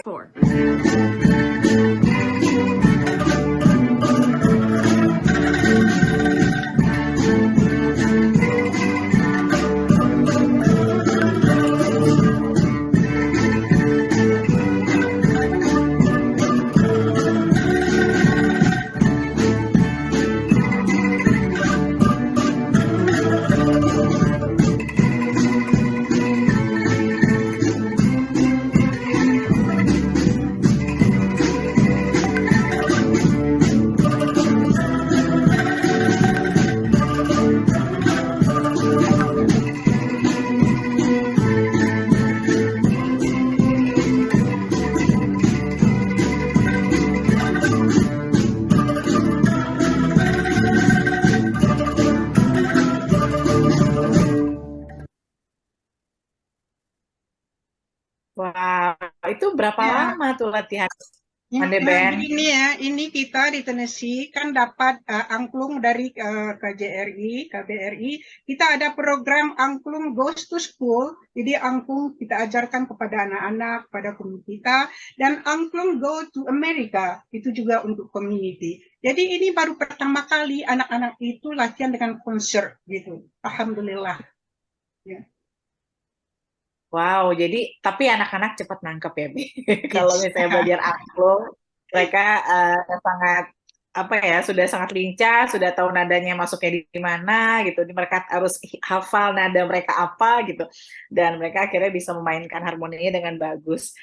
Four. Wah, itu berapa Ya, lama tuh latihan Ini, Monday Band? ini ya, ini kita di Tennessee kan dapat angklung dari KJRI, KBRI. Kita ada program angklung Goes to School. Jadi angklung kita ajarkan kepada anak-anak, pada komunitas kita. Dan angklung Go to America, itu juga untuk community. Jadi ini baru pertama kali anak-anak itu latihan dengan konser gitu. Alhamdulillah. Ya. Wow, jadi tapi anak-anak cepat nangkep ya, Bi. Kalau Yes. misalnya belajar angklung, mereka sangat apa ya, sudah sangat lincah, sudah tahu nadanya masuknya di mana gitu. Mereka harus hafal nada mereka apa gitu, dan mereka akhirnya bisa memainkan harmoninya dengan bagus.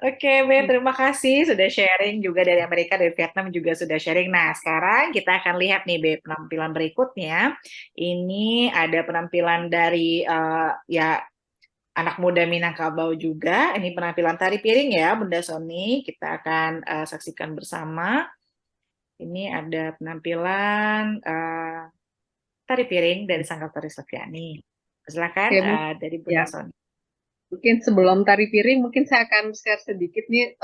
Oke, Be, terima kasih sudah sharing juga dari Amerika, dari Vietnam juga sudah sharing. Nah, sekarang kita akan lihat nih, Be, penampilan berikutnya. Ini ada penampilan dari ya anak muda Minangkabau juga. Ini penampilan tari piring ya, Bunda Sony. Kita akan saksikan bersama. Ini ada penampilan tari piring dari Sanggar Tari Sofiani. Silakan Oke, dari ya, Bunda Sony. mungkin sebelum tari piring, mungkin saya akan share sedikit nih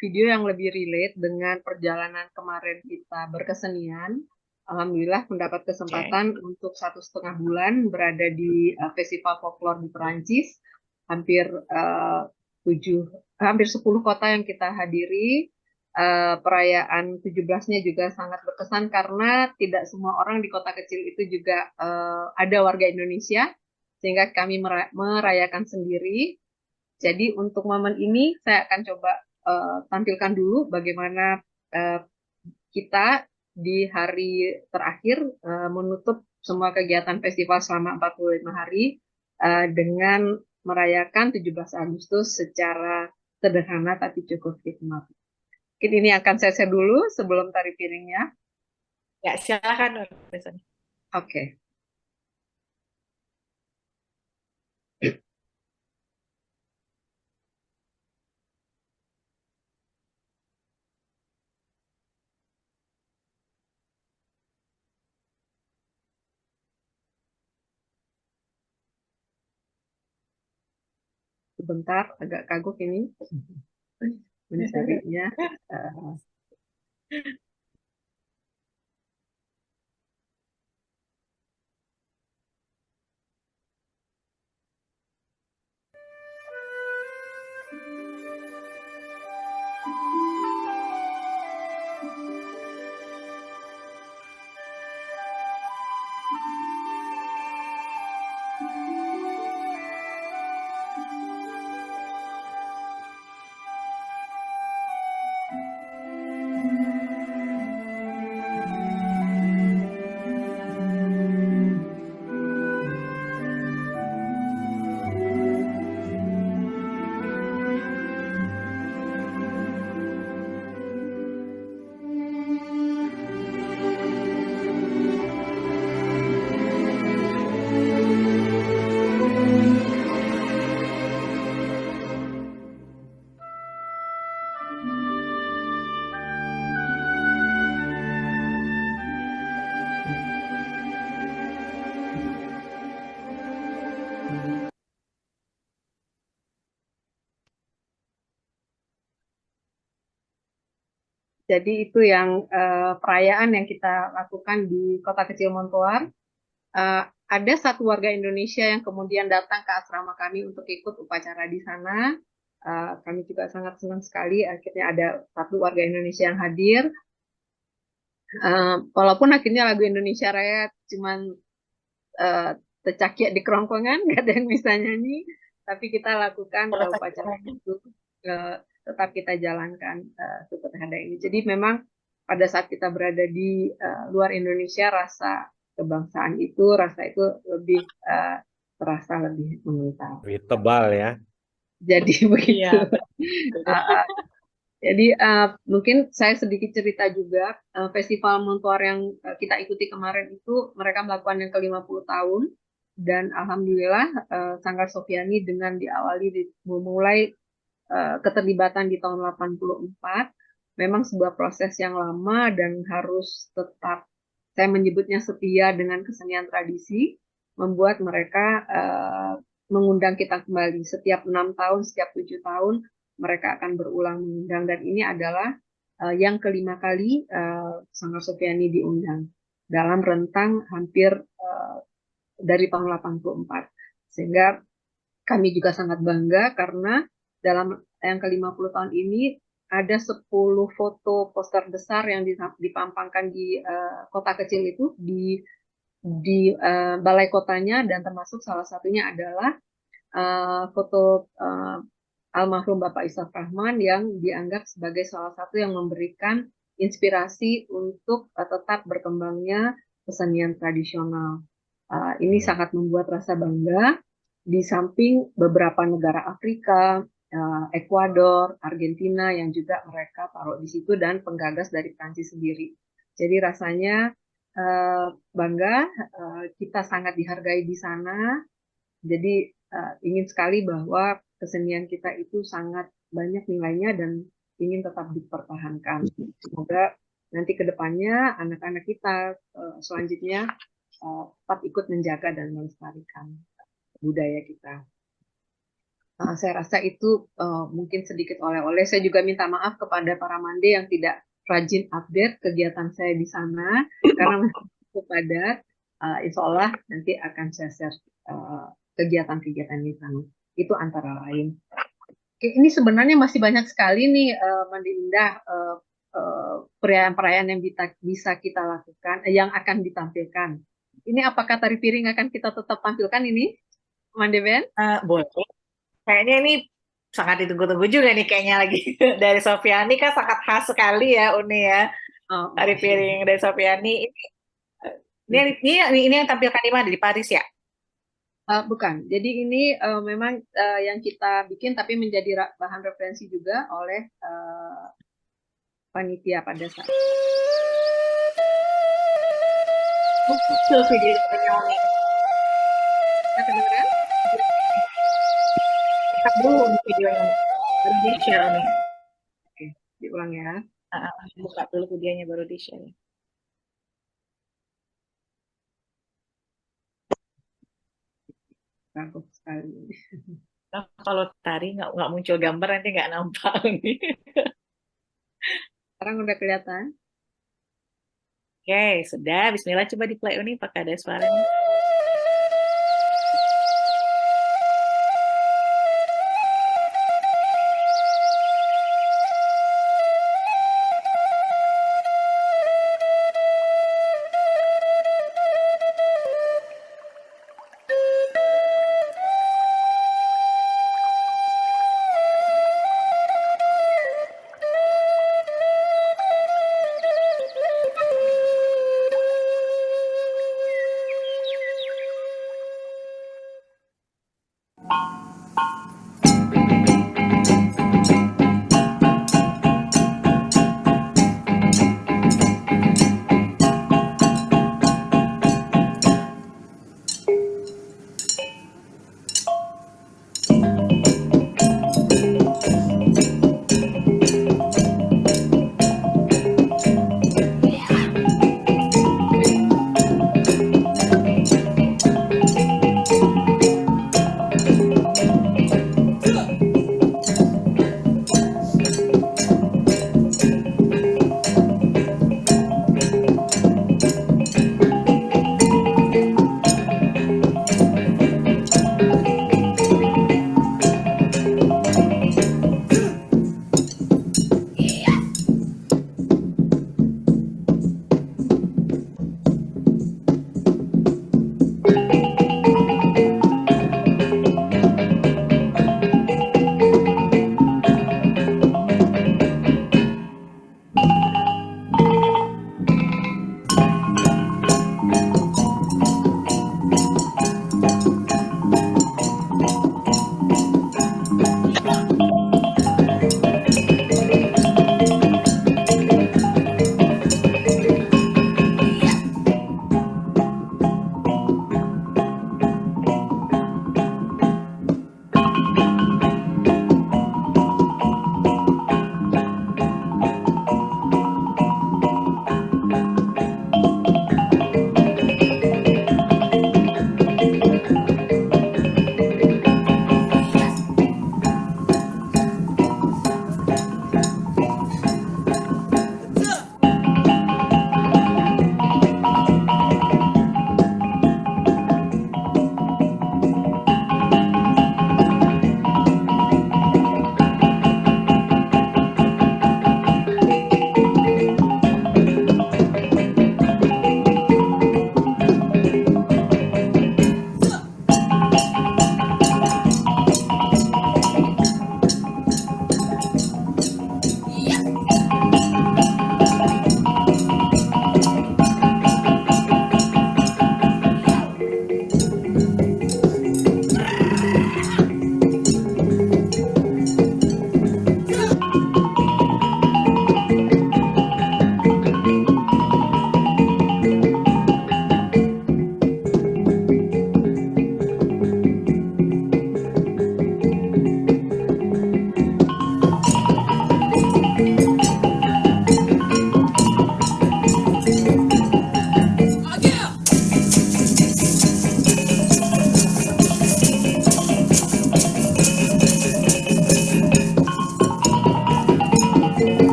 video yang lebih relate dengan perjalanan kemarin kita berkesenian. Alhamdulillah mendapat Oke. kesempatan untuk 1,5 bulan berada di festival folklore di Perancis. Hampir 10 kota yang kita hadiri. Perayaan 17-nya juga sangat berkesan karena tidak semua orang di kota kecil itu juga ada warga Indonesia, sehingga kami merayakan sendiri. Jadi untuk momen ini saya akan coba tampilkan dulu bagaimana kita di hari terakhir menutup semua kegiatan festival selama 45 hari dengan merayakan 17 Agustus secara sederhana tapi cukup hikmat. Mungkin ini akan saya share dulu sebelum tari piringnya. Ya, silakan Bunda Sony. Oke. Sebentar, agak kagok ini mencarinya. Eh, Jadi itu yang perayaan yang kita lakukan di kota kecil Montoir. ada satu warga Indonesia yang kemudian datang ke asrama kami untuk ikut upacara di sana. Kami juga sangat senang sekali akhirnya ada satu warga Indonesia yang hadir. Walaupun akhirnya lagu Indonesia Raya cuman tercakiak di kerongkongan, nggak ada yang bisa nyanyi, tapi kita lakukan upacara itu, tetap kita jalankan Sukut Hada ini. Jadi memang pada saat kita berada di luar Indonesia, rasa kebangsaan itu, rasa itu lebih terasa lebih mengental. Lebih tebal ya. Jadi begitu. Iya, Jadi mungkin saya sedikit cerita juga, Festival Montuar yang kita ikuti kemarin itu mereka melakukan yang ke-50 tahun, dan alhamdulillah Sanggar Sophiani dengan memulai keterlibatan di tahun 84, memang sebuah proses yang lama dan harus tetap, saya menyebutnya setia dengan kesenian tradisi, membuat mereka mengundang kita kembali setiap 6 tahun, setiap 7 tahun, mereka akan berulang mengundang, dan ini adalah yang kelima kali Sanggar Sophiani diundang dalam rentang hampir dari tahun 84. Sehingga kami juga sangat bangga karena dalam yang ke-50 tahun ini ada 10 foto poster besar yang dipampangkan di kota kecil itu, di balai kotanya, dan termasuk salah satunya adalah foto almarhum Bapak Ishak Rahman yang dianggap sebagai salah satu yang memberikan inspirasi untuk tetap berkembangnya kesenian tradisional. Ini sangat membuat rasa bangga, di samping beberapa negara Afrika, Ekuador, Argentina yang juga mereka taruh di situ, dan penggagas dari Prancis sendiri. Jadi rasanya bangga, kita sangat dihargai di sana. Jadi ingin sekali bahwa kesenian kita itu sangat banyak nilainya dan ingin tetap dipertahankan. Semoga nanti ke depannya anak-anak kita selanjutnya tetap ikut menjaga dan melestarikan budaya kita. Saya rasa itu mungkin sedikit oleh-oleh. Saya juga minta maaf kepada para mande yang tidak rajin update kegiatan saya di sana, karena cukup padat. Insya Allah nanti akan saya share kegiatan-kegiatan di sana. Itu antara lain. Ini sebenarnya masih banyak sekali nih, Mandi Indah, perayaan-perayaan yang bisa kita lakukan, yang akan ditampilkan. Ini apakah tari piring akan kita tetap tampilkan ini, Mandi Ben? boleh. Kayaknya ini sangat ditunggu-tunggu juga nih kayaknya lagi. Dari Sophiani kan sangat khas sekali ya Uni ya. Tari piring dari Sophiani. Ini yang tampilkan di mana? Di Paris ya? Bukan. Jadi ini memang yang kita bikin, tapi menjadi bahan referensi juga oleh panitia pada saat. Itu videonya Uni. Kita kedengeran? Kita dulu videonya. Baru di-share Uni. Oke, diulang ya. Buka dulu videonya baru di-share. Bagus sekali. Nah, kalau tari nggak muncul gambar nanti nggak nampak nih. Sekarang udah kelihatan? Oke, sudah. Bismillah, coba di play Uni pakai ada suaranya.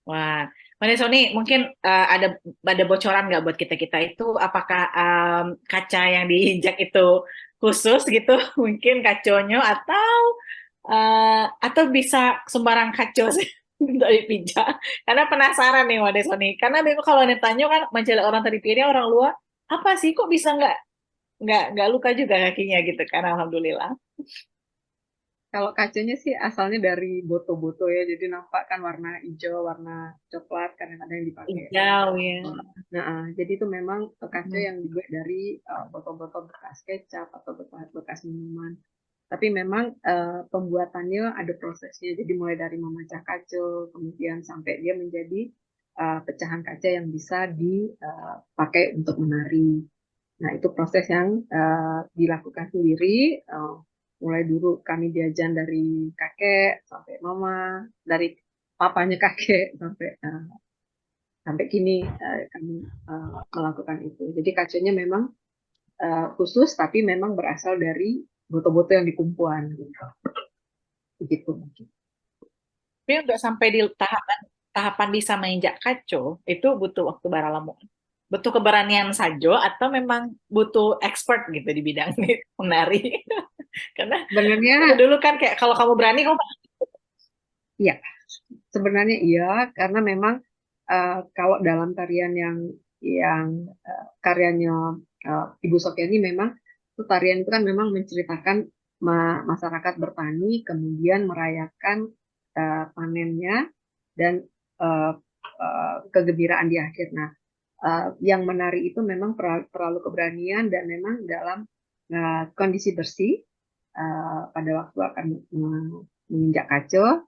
Wah, Mbak Sony, mungkin ada bocoran nggak buat kita itu apakah kaca yang diinjak itu khusus gitu, mungkin kaconyo atau bisa sembarang kaco sih dari pijak. Karena penasaran nih Mbak Sony, karena memang kalau ditanya kan mencari orang tadi pilih orang luar apa sih kok bisa nggak luka juga kakinya gitu kan, alhamdulillah. Kalau kacanya sih asalnya dari boto-boto ya, jadi nampak kan warna hijau, warna coklat kadang-kadang yang dipakai. Hijau ya. Nah, jadi itu memang kaca Hmm. yang dibuat dari botol-botol bekas kecap atau bekas minuman. Tapi memang pembuatannya ada prosesnya, jadi mulai dari memecah kaca, kemudian sampai dia menjadi pecahan kaca yang bisa dipakai untuk menari. Nah, itu proses yang dilakukan sendiri. Mulai dulu kami diajar dari kakek sampai mama, dari papanya kakek sampai kini kami melakukan itu. Jadi kacanya memang khusus, tapi memang berasal dari botol-botol yang dikumpulan gitu. Begitu mungkin. Tapi untuk sampai di tahapan bisa menginjak kaco itu butuh waktu berapa lama? Butuh keberanian saja atau memang butuh expert gitu di bidang menari? Karena Sebenarnya dulu kan kayak kalau kamu berani kamu iya, sebenarnya iya karena memang kalau dalam tarian yang karyanya Ibu Sofiani memang itu tarian itu kan memang menceritakan masyarakat bertani kemudian merayakan panennya dan uh, kegembiraan di akhir. Nah, yang menari itu memang perlu keberanian dan memang dalam kondisi bersih pada waktu akan menginjak kaca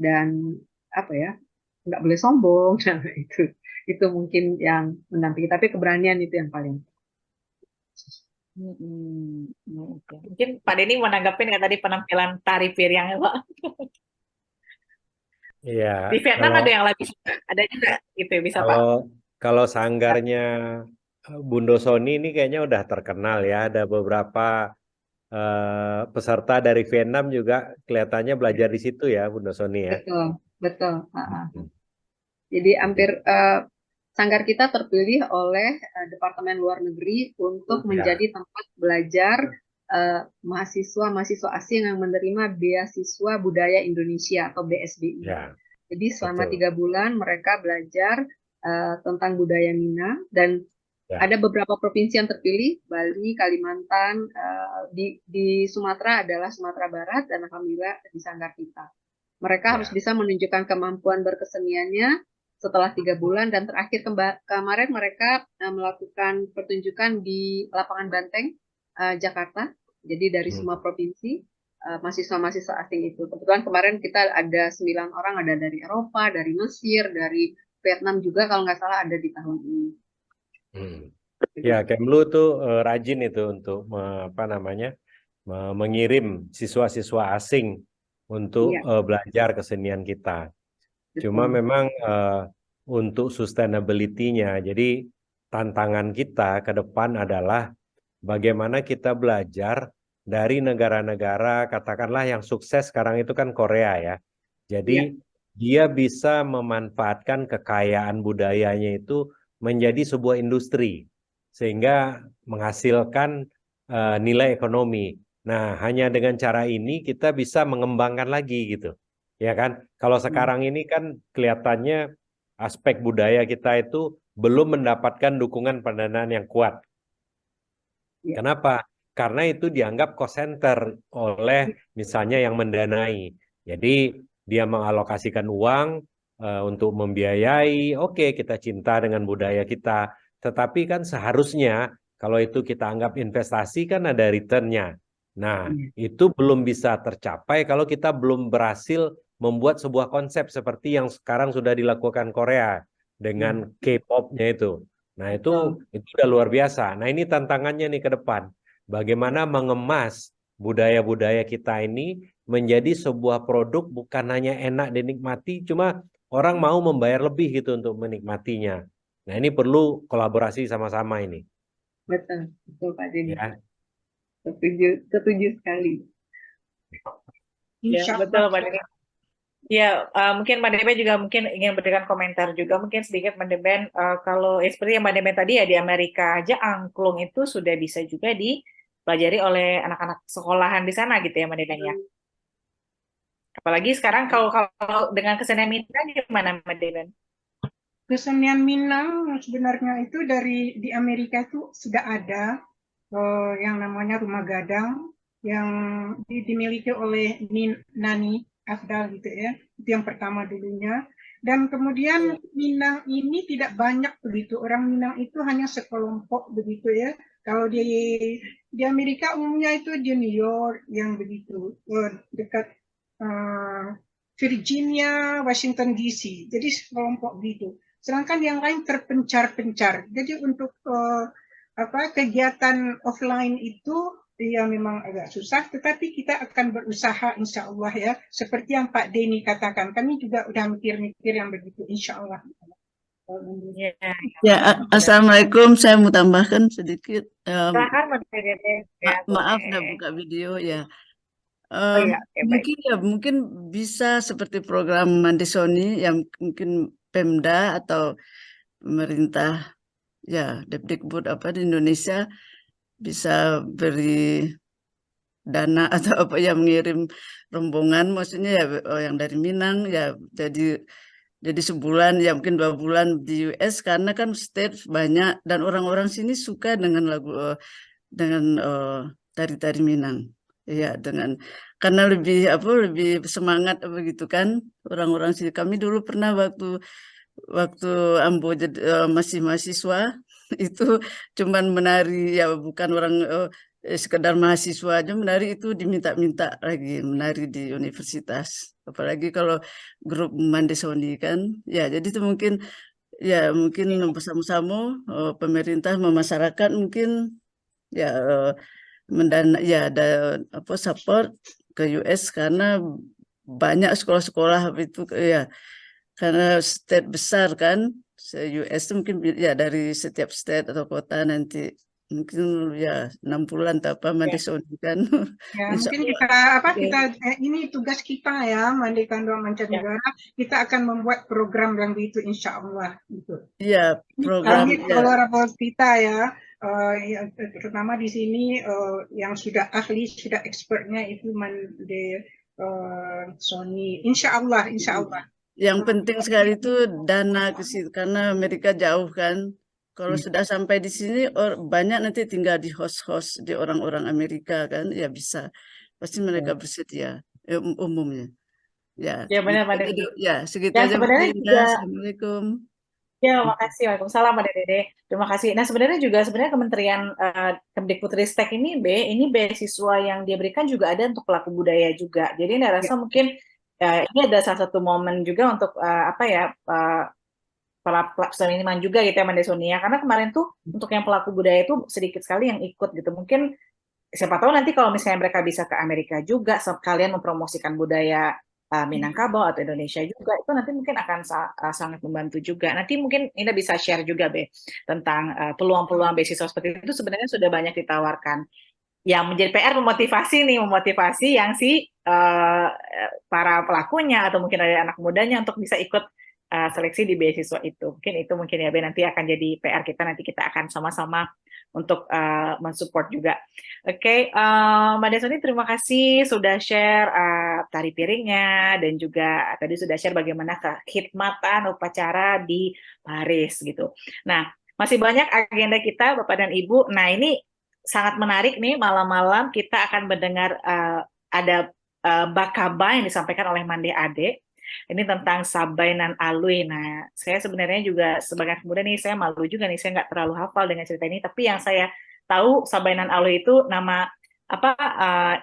dan apa ya, nggak boleh sombong. Nah, itu mungkin yang mendampingi, tapi keberanian itu yang paling. Oke. Mungkin Pak Denny mau nanggapin ya tadi penampilan tari piring ya Pak. Iya, Di Vietnam kalau ada yang lebih ada juga gitu bisa Pak. kalau kalau sanggarnya Bundo Sony ini kayaknya udah terkenal ya. Ada beberapa peserta dari Vietnam juga kelihatannya belajar di situ ya, Bundo Sony ya. Betul, betul. Jadi hampir sanggar kita terpilih oleh Departemen Luar Negeri untuk menjadi tempat belajar mahasiswa-mahasiswa asing yang menerima beasiswa budaya Indonesia atau BSBI. Ya, Jadi selama betul. 3 bulan mereka belajar tentang budaya Minang dan ada beberapa provinsi yang terpilih, Bali, Kalimantan, di Sumatera adalah Sumatera Barat dan alhamdulillah di sanggar kita. Mereka harus bisa menunjukkan kemampuan berkeseniannya setelah 3 bulan dan terakhir kemarin mereka melakukan pertunjukan di lapangan Banteng, Jakarta. Jadi dari semua provinsi mahasiswa-mahasiswa asing itu. Kebetulan kemarin kita ada 9 orang, ada dari Eropa, dari Mesir, dari Vietnam juga kalau nggak salah ada di tahun ini. Ya, Kemlu tuh rajin itu untuk mengirim siswa-siswa asing untuk belajar kesenian kita. Cuma memang untuk sustainability-nya, jadi tantangan kita ke depan adalah bagaimana kita belajar dari negara-negara katakanlah yang sukses sekarang itu kan Korea ya. Jadi dia bisa memanfaatkan kekayaan budayanya itu menjadi sebuah industri sehingga menghasilkan nilai ekonomi. Nah, hanya dengan cara ini kita bisa mengembangkan lagi gitu. Ya kan? Kalau sekarang ini kan kelihatannya aspek budaya kita itu belum mendapatkan dukungan pendanaan yang kuat. Kenapa? Karena itu dianggap cost center oleh misalnya yang mendanai. Jadi dia mengalokasikan uang untuk membiayai, oke, kita cinta dengan budaya kita. Tetapi kan seharusnya kalau itu kita anggap investasi kan ada return-nya. Nah, itu belum bisa tercapai kalau kita belum berhasil membuat sebuah konsep seperti yang sekarang sudah dilakukan Korea dengan K-pop-nya itu. Nah, itu udah luar biasa. Nah, ini tantangannya nih ke depan. Bagaimana mengemas budaya-budaya kita ini menjadi sebuah produk bukan hanya enak dinikmati, cuma orang mau membayar lebih gitu untuk menikmatinya. Nah, ini perlu kolaborasi sama-sama ini. Betul, betul Pak Denny. Ya. Setuju sekali. Ya, betul Pak Denny. Ya, mungkin Mbak Deben juga mungkin ingin berikan komentar juga mungkin sedikit Mbak Deben, kalau seperti yang Mbak Deben tadi ya di Amerika aja angklung itu sudah bisa juga dipelajari oleh anak-anak sekolahan di sana gitu ya Mbak Deben ya. Apalagi sekarang kalau dengan kesenian Minang gimana Mbak Deben? Kesenian Minang sebenarnya itu di Amerika itu sudah ada yang namanya rumah gadang yang dimiliki oleh Nani Afdal gitu ya. Itu yang pertama dulunya. Dan kemudian Minang ini tidak banyak begitu. Orang Minang itu hanya sekelompok begitu ya. Kalau di Amerika umumnya itu di New York yang begitu dekat Virginia, Washington DC. Jadi sekelompok gitu. Sedangkan yang lain terpencar-pencar. Jadi untuk kegiatan offline itu ya memang agak susah, tetapi kita akan berusaha insya Allah ya. Seperti yang Pak Denny katakan, kami juga udah mikir-mikir yang begitu insya Allah. Ya, Assalamualaikum. Saya mau tambahkan sedikit. Maaf, udah buka video ya. Mungkin bisa seperti program Mandisoni yang mungkin Pemda atau pemerintah ya Depdikbud di Indonesia bisa beri dana atau apa ya, mengirim rombongan maksudnya ya yang dari Minang ya, jadi sebulan ya mungkin 2 bulan di US karena kan state banyak dan orang-orang sini suka dengan lagu dengan tari-tari Minang ya, karena lebih semangat begitu kan orang-orang sini. Kami dulu pernah waktu Ambo masih mahasiswa itu cuman menari ya, bukan orang sekedar mahasiswa aja menari, itu diminta-minta lagi menari di universitas, apalagi kalau grup Mandisoni kan ya. Jadi itu mungkin bersama-sama pemerintah masyarakat mungkin ya mendana ya ada support ke US karena banyak sekolah-sekolah itu ya, karena state besar kan US itu mungkin ya dari setiap state atau kota nanti mungkin ya 6 bulan apa Mandisoni kan. Ya, mungkin kita ini tugas kita ya, Mandikan Doa Mancanegara, kita akan membuat program yang begitu insya Allah gitu. Iya, program kolaborasi kita ya. Terutama di sini yang sudah ahli, sudah expertnya itu Sony. Insya Allah. Yang penting sekali itu dana ke situ karena Amerika jauh kan. Kalau sudah sampai di sini banyak nanti tinggal di host di orang-orang Amerika kan ya, bisa pasti mereka bersedia umumnya. Ya, benar Mbak Dede. Ya, segitu aja. Assalamualaikum. Ya, makasih. Waalaikumsalam Mbak Dede. Terima kasih. Nah, sebenarnya Kementerian Kemdikbudristek ini beasiswa yang dia berikan juga ada untuk pelaku budaya juga. Jadi saya rasa mungkin ini ada salah satu momen juga untuk para seniman juga gitu ya Mbak Desonia. Karena kemarin tuh untuk yang pelaku budaya itu sedikit sekali yang ikut gitu. Mungkin siapa tahu nanti kalau misalnya mereka bisa ke Amerika juga sekalian mempromosikan budaya Minangkabau atau Indonesia juga, itu nanti mungkin akan sangat membantu juga. Nanti mungkin Ina bisa share juga tentang peluang-peluang beasiswa seperti itu sebenarnya sudah banyak ditawarkan. Yang menjadi PR memotivasi yang para pelakunya atau mungkin ada anak mudanya untuk bisa ikut seleksi di beasiswa itu. Mungkin ya nanti akan jadi PR kita, nanti kita akan sama-sama untuk mensupport juga. Oke, Mbak Desoni terima kasih sudah share tari piringnya dan juga tadi sudah share bagaimana kekhidmatan upacara di Paris gitu. Nah, masih banyak agenda kita Bapak dan Ibu. Nah, ini sangat menarik nih, malam-malam kita akan mendengar ada Bakaba yang disampaikan oleh Mande Ade. Ini tentang Sabainan Alui. Nah, saya sebenarnya juga sebagai pemuda nih, saya malu juga nih, saya nggak terlalu hafal dengan cerita ini. Tapi yang saya tahu Sabainan Alui itu nama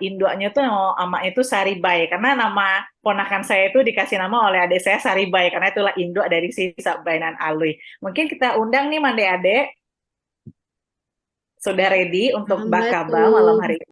induknya tuh nama itu Saribai, karena nama ponakan saya itu dikasih nama oleh adik saya Saribai, karena itulah induk dari si Sabainan Alui. Mungkin kita undang nih Mande Ade. Sudah ready untuk Bakaba malam hari ini?